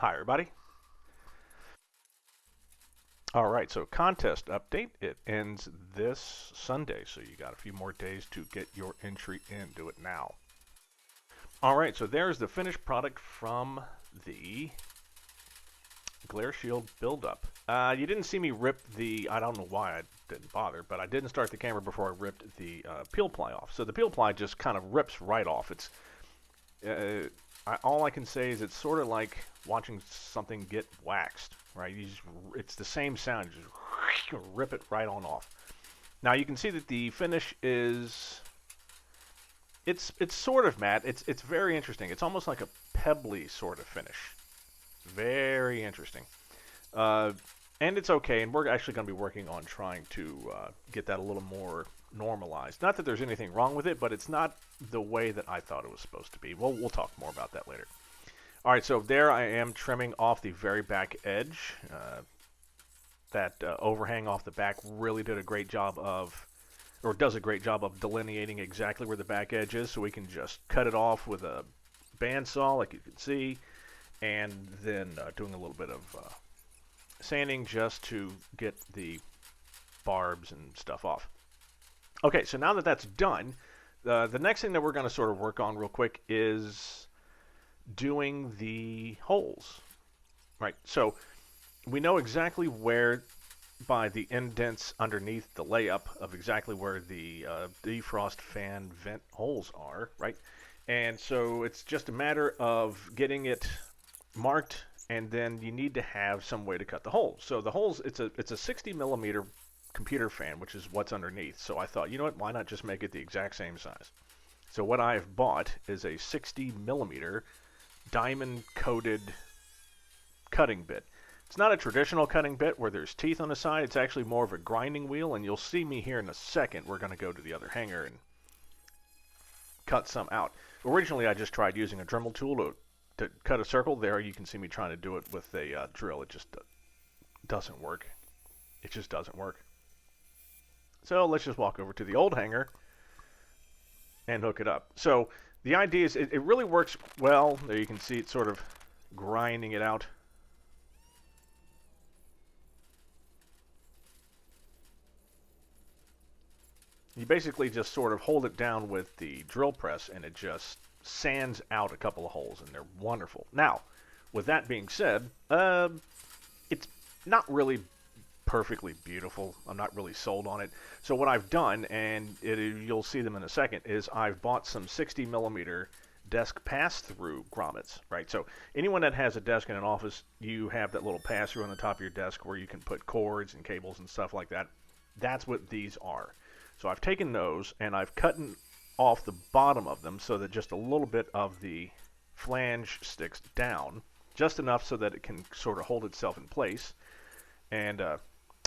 Hi, everybody. All right, so contest update. It ends this Sunday, so you got a few more days to get your entry in. Do it now. All right, so there's the finished product from the Glareshield build-up. You didn't see me rip I don't know why I didn't bother, but I didn't start the camera before I ripped the peel ply off. So the peel ply just kind of rips right off. All I can say is it's sort of like watching something get waxed, right? It's the same sound. You just rip it right on off. Now you can see that the finish is it's sort of matte. It's very interesting. It's almost like a pebbly sort of finish. Very interesting. Uh, and it's okay. And we're actually going to be working on trying to get that a little more normalized. Not that there's anything wrong with it, but it's not the way that I thought it was supposed to be. We'll talk more about that later. All right, so there I am trimming off the very back edge. That overhang off the back really did a great job of, or does a great job of delineating exactly where the back edge is, so we can just cut it off with a bandsaw, like you can see, and then doing a little bit of sanding just to get the barbs and stuff off. Okay, so now that that's done, the next thing that we're going to sort of work on real quick is doing the holes. Right, so we know exactly where, by the indents underneath the layup, of exactly where the defrost fan vent holes are, right? And so it's just a matter of getting it marked, and then you need to have some way to cut the holes. So the holes, it's a 60 millimeter computer fan, which is what's underneath. So I thought, you know what, why not just make it the exact same size? So what I've bought is a 60 millimeter diamond coated cutting bit. It's not a traditional cutting bit where there's teeth on the side. It's actually more of a grinding wheel, and you'll see me here in a second. We're going to go to the other hanger and cut some out. Originally, I just tried using a Dremel tool to cut a circle. There, you can see me trying to do it with a drill. It just doesn't work. It just doesn't work. So let's just walk over to the old hanger and hook it up. So the idea is it really works well. There you can see it sort of grinding it out. You basically just sort of hold it down with the drill press, and it just sands out a couple of holes, and they're wonderful. Now, with that being said, it's not really perfectly beautiful. I'm not really sold on it. So what I've done, and you'll see them in a second, is I've bought some 60 millimeter desk pass-through grommets, right? So anyone that has a desk in an office, you have that little pass-through on the top of your desk where you can put cords and cables and stuff like that. That's what these are. So I've taken those and I've cut off the bottom of them so that just a little bit of the flange sticks down, just enough so that it can sort of hold itself in place. And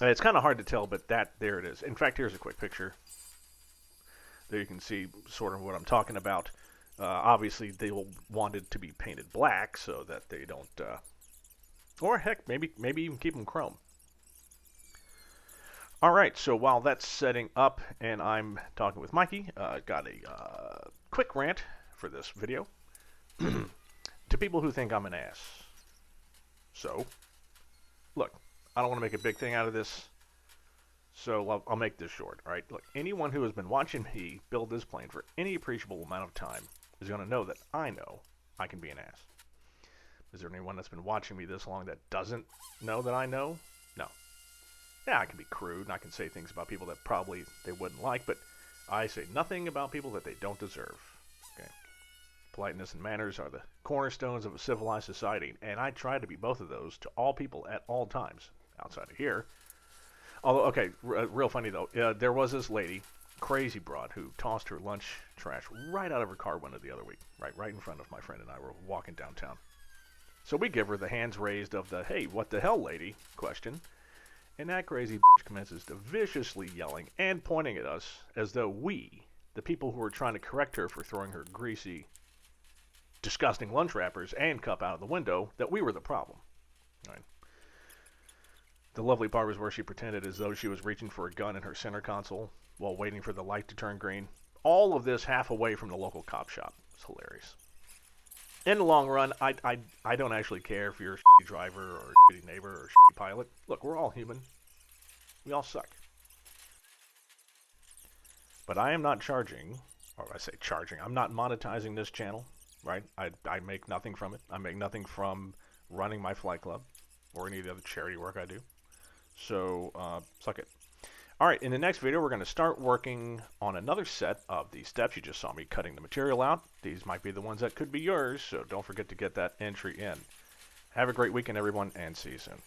it's kind of hard to tell, but there it is. In fact, here's a quick picture. There you can see sort of what I'm talking about. Obviously, they will want it to be painted black so that they don't, or heck, maybe even keep them chrome. All right, so while that's setting up and I'm talking with Mikey, got a quick rant for this video to people who think I'm an ass. So, look, I don't want to make a big thing out of this, so I'll make this short. All right, look, anyone who has been watching me build this plane for any appreciable amount of time is going to know that I know I can be an ass. Is there anyone that's been watching me this long that doesn't know that I know? No. Yeah, I can be crude, and I can say things about people that probably they wouldn't like, but I say nothing about people that they don't deserve. Okay? Politeness and manners are the cornerstones of a civilized society, and I try to be both of those to all people at all times, outside of here. Although, okay, real funny though, there was this lady, crazy broad, who tossed her lunch trash right out of her car window the other week, right in front of my friend and I were walking downtown. So we give her the hands raised of the, hey, what the hell, lady, question. And that crazy bitch commences to viciously yelling and pointing at us as though we, the people who were trying to correct her for throwing her greasy, disgusting lunch wrappers and cup out of the window, that we were the problem. Right. The lovely part was where she pretended as though she was reaching for a gun in her center console while waiting for the light to turn green. All of this half away from the local cop shop. It's hilarious. In the long run, I don't actually care if you're a shitty driver or a shitty neighbor or a shitty pilot. Look, we're all human. We all suck. But I am not charging, or I say charging, I'm not monetizing this channel, right? I make nothing from it. I make nothing from running my flight club or any of the other charity work I do. So, suck it. Alright, in the next video, we're going to start working on another set of these steps. You just saw me cutting the material out. These might be the ones that could be yours, so don't forget to get that entry in. Have a great weekend, everyone, and see you soon.